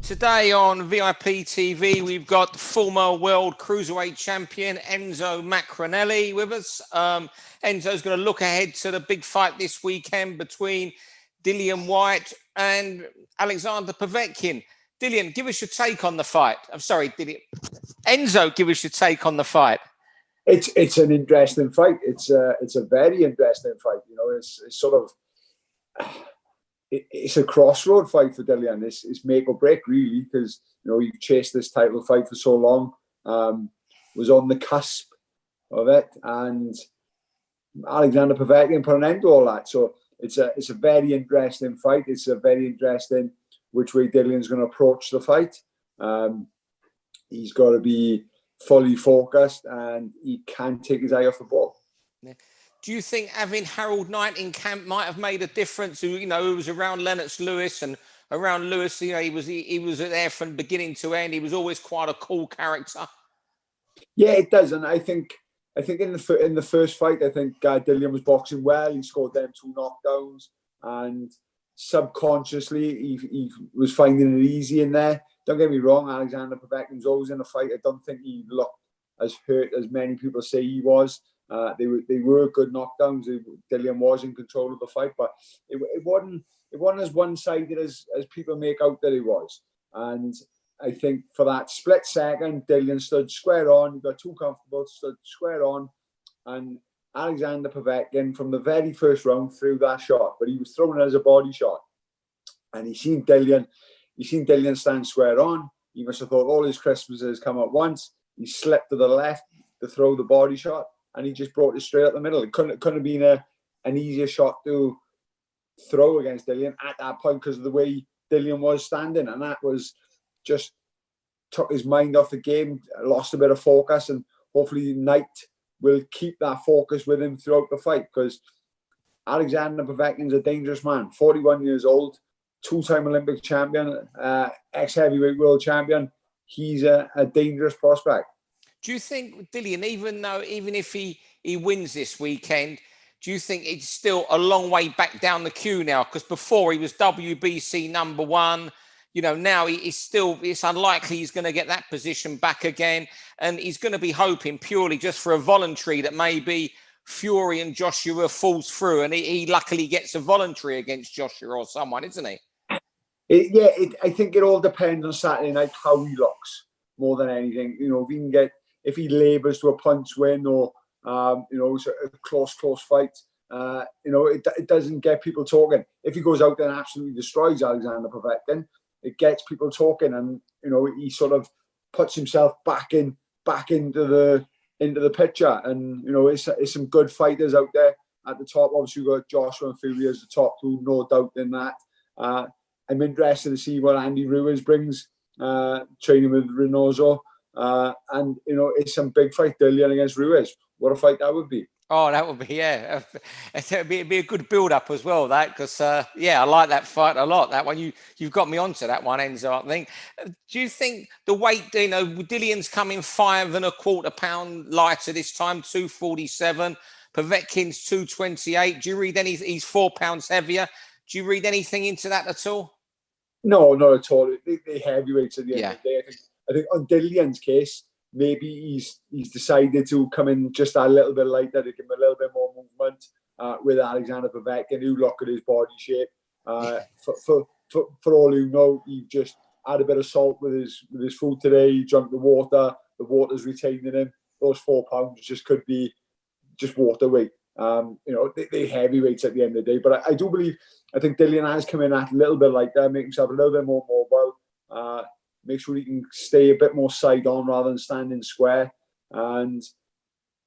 Today on VIP TV, we've got former World Cruiserweight champion Enzo Maccarinelli with us. Enzo's going to look ahead to the big fight this weekend between Whyte and Alexander Povetkin. Dillian, give us your take on the fight. I'm sorry, Dillian. Enzo, give us your take on the fight. It's an interesting fight. It's a very interesting fight. You know, it's sort of it's a crossroad fight for Dillian. It's make or break really, because you know you've chased this title fight for so long. Was on the cusp of it, and Alexander Povetkin put an end to all that. So it's a very interesting fight. It's a very interesting which way Dillian's going to approach the fight. He's got to be fully focused, and he can't take his eye off the ball. Yeah. Do you think having Harold Knight in camp might have made a difference? Who was around Lennox Lewis, and around Lewis, he was there from beginning to end. He was always quite a cool character. Yeah, it does, and I think in the first fight, I think Dillian was boxing well. He scored them 2 knockdowns, and subconsciously he was finding it easy in there. Don't get me wrong, Alexander Povetkin was always in a fight. I don't think he looked as hurt as many people say he was. They were good knockdowns. Dillian was in control of the fight, but it wasn't as one-sided as people make out that it was. And I think for that split second, Dillian stood square on. He got too comfortable, stood square on, and Alexander Povetkin from the very first round threw that shot, but he was throwing it as a body shot. And he seen Dillian stand square on. He must have thought all his Christmases come at once. He slipped to the left to throw the body shot, and he just brought it straight up the middle. It couldn't have been an easier shot to throw against Dillian at that point because of the way Dillian was standing. And that was just took his mind off the game, lost a bit of focus, and hopefully Knight will keep that focus with him throughout the fight, because Alexander Povetkin's a dangerous man, 41 years old, 2-time Olympic champion, ex-heavyweight world champion. He's a dangerous prospect. Do you think, Dillian, even if he wins this weekend, do you think it's still a long way back down the queue now? Because before he was WBC #1, now it's unlikely he's going to get that position back again. And he's going to be hoping purely just for a voluntary that maybe Fury and Joshua falls through, and he luckily gets a voluntary against Joshua or someone, isn't he? I think it all depends on Saturday night how he looks more than anything. If he labours to a punch win, or it's a close fight, it doesn't get people talking. If he goes out there and absolutely destroys Alexander Povetkin, it gets people talking, and he sort of puts himself back into the picture. And it's some good fighters out there at the top. Obviously, we've got Joshua and Fury as the top 2, no doubt in that. I'm interested to see what Andy Ruiz brings, training with Reynoso. And it's some big fight, Dillian against Ruiz. What a fight that would be. Oh, that would be, yeah. It'd be a good build-up as well, that, because, I like that fight a lot. That one, you've got me onto that one, Enzo, I think. Do you think the weight, Dillian's coming 5 1/4 pound lighter this time, 247. Povetkin's 228. Do you read he's 4 pounds heavier. Do you read anything into that at all? No, not at all. The heavyweights at the end of the day. I think on Dillian's case, maybe he's decided to come in just a little bit lighter to give him a little bit more movement with Alexander Povetkin, who look at his body shape. For all you know, he just had a bit of salt with his food today. He drank the water. The water's retaining him. Those 4 pounds just could be just water weight. They heavyweights at the end of the day. But I think Dillian has come in a little bit lighter, make himself a little bit more mobile. Make sure he can stay a bit more side on rather than standing square. And,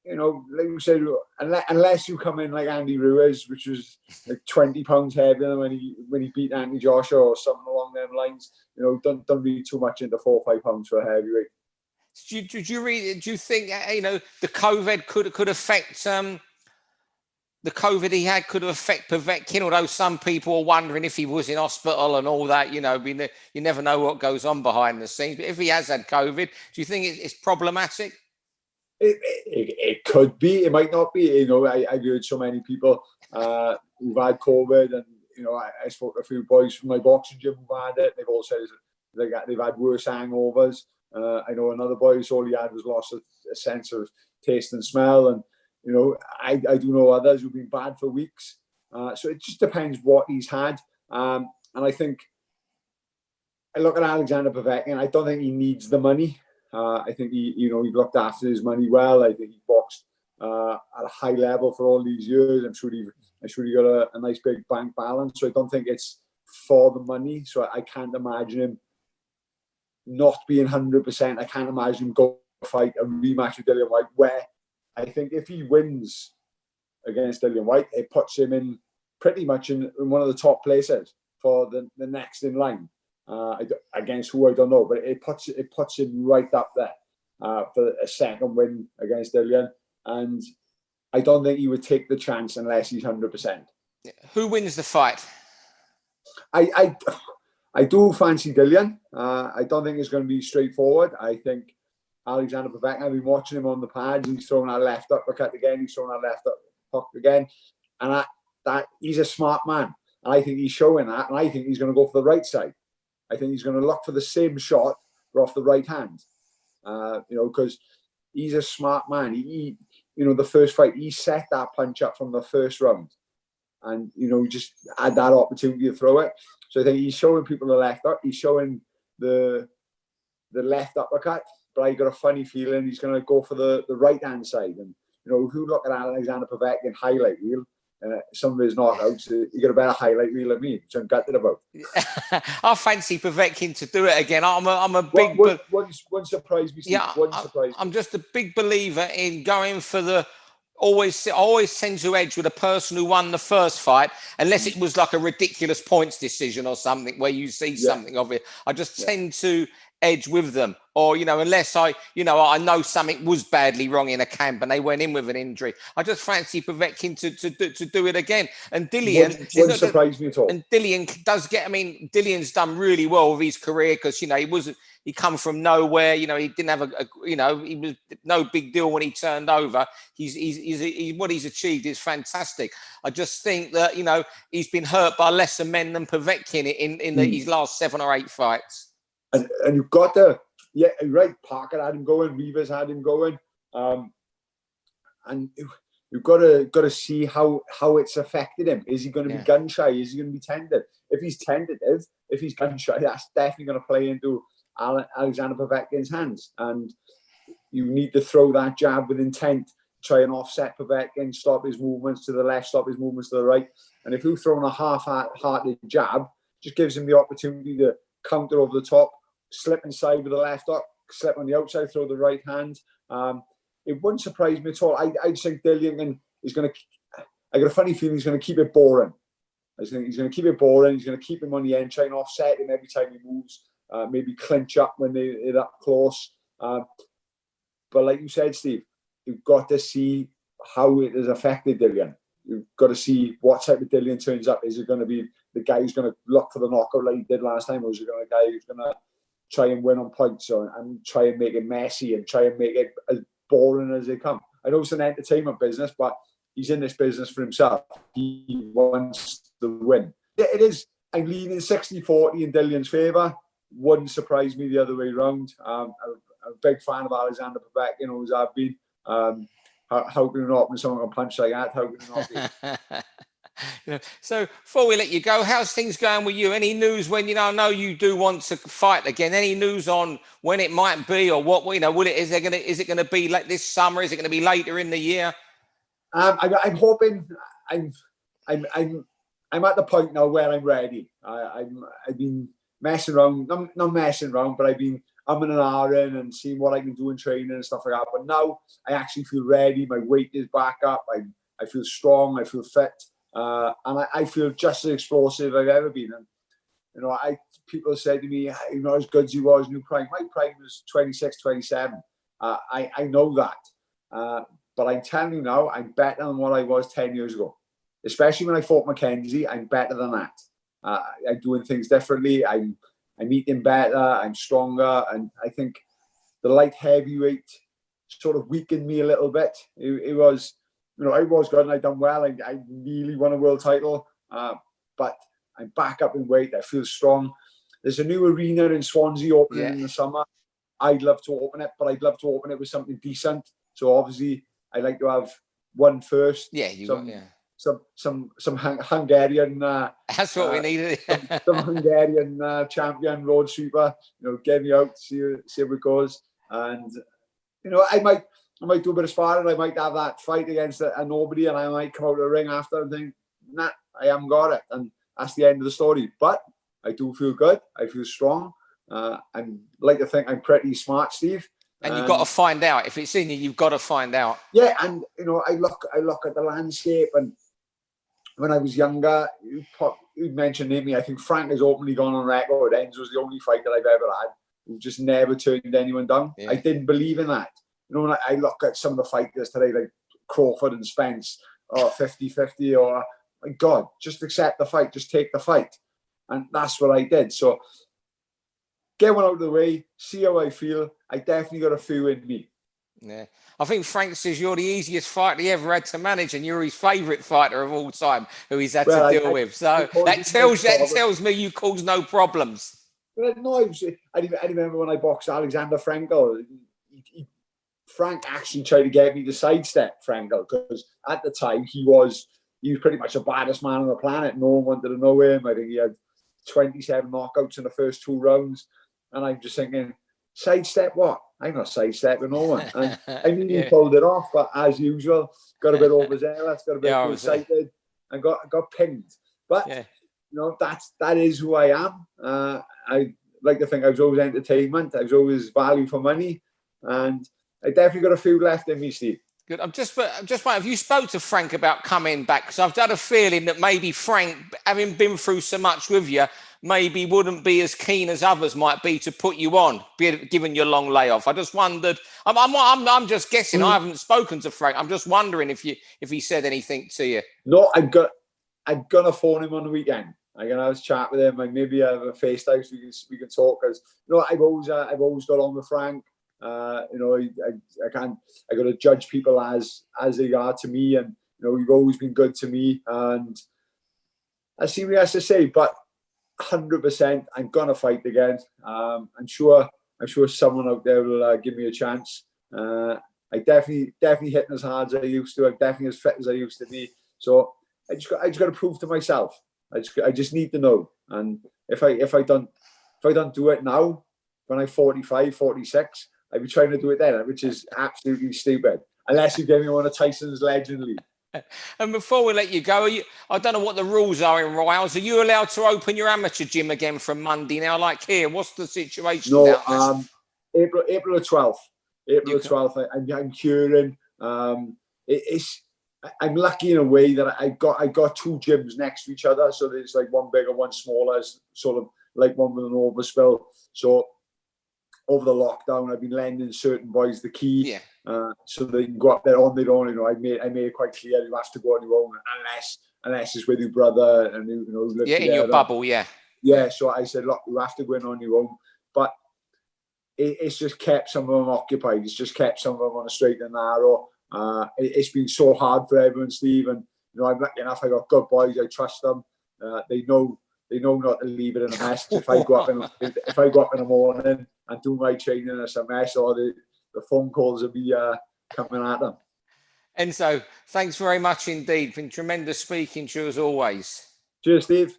like you said, unless you come in like Andy Ruiz, which was like 20 pounds heavier than when he beat Anthony Joshua or something along them lines, don't read too much into 4 or 5 pounds for a heavyweight. Do you think, the COVID could affect the COVID he had could affect Povetkin, although some people are wondering if he was in hospital and all that, you never know what goes on behind the scenes. But if he has had COVID, do you think it's problematic? It could be. It might not be. I've heard so many people who've had COVID, and I spoke to a few boys from my boxing gym who've had it. They've all said they've had worse hangovers. I know another boy, all he had was lost a sense of taste and smell. And, you know, I do know others who've been bad for weeks. So it just depends what he's had. And I think, I look at Alexander Povetkin, I don't think he needs the money. I think he looked after his money well. I think he boxed at a high level for all these years. I'm sure he got a nice big bank balance. So I don't think it's for the money. So I can't imagine him not being 100%. I can't imagine him go fight a rematch with Dillian Whyte, where I think if he wins against Dillian Whyte, it puts him in pretty much in one of the top places for the next in line. Against who I don't know, but it puts him right up there for a second win against Dillian, and I don't think he would take the chance unless he's 100%. Who wins the fight? I do fancy Dillian. I don't think it's going to be straightforward. I think Alexander Povetkin, I've been watching him on the pads. He's throwing that left uppercut again. He's throwing that left uppercut again, and that he's a smart man. And I think he's showing that, and I think he's going to go for the right side. I think he's going to look for the same shot, but off the right hand. Because he's a smart man. He the first fight, he set that punch up from the first round, and just had that opportunity to throw it. So I think he's showing people the left up. He's showing the left uppercut, but I got a funny feeling he's going to go for the right hand side. And who look at Alexander Povetkin highlight reel. Some of his knockouts, you got a better highlight reel than me, which I'm gutted about. I fancy Povetkin to do it again. I'm a big... One surprise me, Steve. Yeah, I'm just a big believer in going for the... I always tend to edge with a person who won the first fight, unless it was like a ridiculous points decision or something where you see something of it. I just tend to edge with them, or unless I know something was badly wrong in a camp and they went in with an injury. I just fancy Povetkin to do it again. And Dillian wouldn't surprise me at all. And Dillian does get. I mean, Dillian's done really well with his career because he come from nowhere. He didn't have he was no big deal when he turned over. He's what he's achieved is fantastic. I just think that he's been hurt by lesser men than Povetkin in his last 7 or 8 fights. And you've got to, right, Parker had him going, Rivas had him going. And you've got to see how it's affected him. Is he going to be gun shy? Is he going to be tentative? If he's tentative, if he's gun shy, that's definitely going to play into Alexander Povetkin's hands. And you need to throw that jab with intent, try and offset Povetkin, stop his movements to the left, stop his movements to the right. And if you're throwing a half-hearted jab, just gives him the opportunity to counter over the top, slip inside with the left up, slip on the outside, throw the right hand. It wouldn't surprise me at all. I think Dillian is going to... I got a funny feeling he's going to keep it boring. I think he's going to keep it boring. He's going to keep him on the end, try and offset him every time he moves, maybe clinch up when they're that close. But like you said, Steve, you've got to see how it has affected Dillian. You've got to see what type of Dillian turns up. Is it going to be the guy who's going to look for the knockout like he did last time, or is it going to be a guy who's going to try and win on points and try and make it messy and try and make it as boring as they come? I know it's an entertainment business, but he's in this business for himself. He wants the win. It is. I'm leaning 60-40 in Dillian's favour. Wouldn't surprise me the other way around. I'm a big fan of Alexander Povetkin, always have been. How can you not, when someone can punch like that? How can you not be? So before we let you go, how's things going with you? Any news when I know you do want to fight again? Any news on when it might be, or what? Is it going to be like this summer? Is it going to be later in the year? I'm hoping. I'm at the point now where I'm ready. I've been messing around, not messing around, but I've been umming and ahhing and seeing what I can do in training and stuff like that. But now I actually feel ready. My weight is back up. I feel strong. I feel fit. And I feel just as explosive as I've ever been. And, people said to me, as good as you was new prime. My prime was 26, 27. I know that. But I'm telling you now, I'm better than what I was 10 years ago. Especially when I fought Mackenzie, I'm better than that. I'm doing things differently. I'm eating better. I'm stronger. And I think the light heavyweight sort of weakened me a little bit. It was... I was good and I'd done well. I nearly won a world title, but I'm back up in weight. I feel strong. there's a new arena in Swansea opening Yeah. in the summer. I'd love to open it, but I'd love to open it with something decent. So obviously, I like to have one first. Yeah, Some Hungarian. That's what we needed. some Hungarian champion road sweeper. Get me out, see how it goes, and I might do a bit of sparring. I might have that fight against a nobody, and I might come out of the ring after and think, nah, I haven't got it, and that's the end of the story. But I do feel good. I feel strong. I like to think I'm pretty smart, Steve. And you've got to find out. If it's in you, you've got to find out. Yeah, and I look at the landscape, and when I was younger, you mentioned me. I think Frank has openly gone on record. Enzo's the only fighter I've ever had who just never turned anyone down. Yeah. I didn't believe in that. When I look at some of the fighters today, like Crawford and Spence, or 50-50, or my God, just accept the fight, just take the fight, and that's what I did. So get one out of the way, see how I feel. I definitely got a few in me. Yeah, I think Frank says you're the easiest fighter he ever had to manage, and you're his favourite fighter of all time, who he's had to deal with. So that tells me you cause no problems. Well, no, I remember when I boxed Alexander Frankel. Frank actually tried to get me to sidestep Frankel, because at the time he was pretty much the baddest man on the planet. No one wanted to know him. I think he had 27 knockouts in the first 2 rounds. And I'm just thinking, sidestep what? I'm not sidestepping no one. And I mean, he pulled it off, but as usual, got a bit overzealous, got a bit too excited, and got pinged. But that is who I am. I like to think I was always entertainment. I was always value for money, and I definitely got a few left in me, Steve. Good. I'm just wondering, have you spoke to Frank about coming back? Because I've got a feeling that maybe Frank, having been through so much with you, maybe wouldn't be as keen as others might be to put you on, given your long layoff. I just wondered. I'm just guessing. I haven't spoken to Frank. I'm just wondering if he said anything to you. No, I'm gonna phone him on the weekend. I'm gonna have a chat with him, and maybe have a FaceTime so we can talk. Because I've always got on with Frank. I got to judge people as they are to me, and you've always been good to me, and I see what he has to say. But 100%, I'm gonna fight again. I'm sure someone out there will give me a chance. I definitely hitting as hard as I used to. I'm definitely as fit as I used to be. So I just got to prove to myself. I just need to know. And if I don't do it now, when I'm 45, 46, I'd be trying to do it then, which is absolutely stupid. Unless you give me one of Tyson's legendary. And before we let you go, I don't know what the rules are in Royals. Are you allowed to open your amateur gym again from Monday now? Like here, what's the situation? No, April the 12th. April the 12th. I'm curing. I'm lucky in a way that I got 2 gyms next to each other, so there's like one bigger, one smaller, sort of like one with an overspill. So over the lockdown, I've been lending certain boys the key, so they can go up there on their own. I made it quite clear you have to go on your own unless it's with your brother and live together. In your bubble, yeah. So I said, look, you have to go in on your own, but it's just kept some of them occupied. It's just kept some of them on a straight and narrow. It's been so hard for everyone, Steve, and I'm lucky enough. I got good boys. I trust them. They know not to leave it in a mess. If I go up in the morning and do my training and it's a mess, or the phone calls will be coming at them. Enzo, thanks very much indeed. Been tremendous speaking to you as always. Cheers, Steve.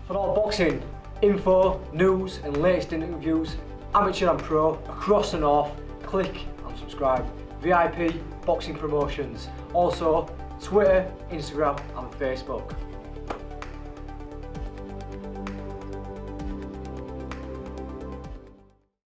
For all boxing info, news, and latest interviews, amateur and pro across the north, click and subscribe. VIP Boxing Promotions. Also, Twitter, Instagram, and Facebook.